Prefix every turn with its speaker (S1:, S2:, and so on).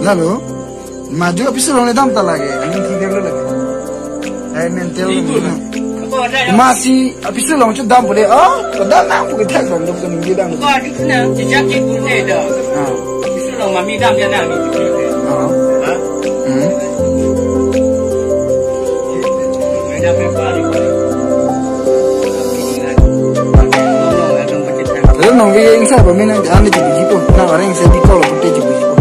S1: Lalu, maju habis orang ledam tak lagi, ini tiga lagi. Mental masih habis orang macam dam boleh, dah nak bukan tak orang dam ni dam.
S2: Kau ada kena jejak itu dah. Habis orang mami dam dia nak ni. Dah berapa ni? Lalu nong yang saya bermain anda jadi jipo, nak orang yang saya di call putih jipo.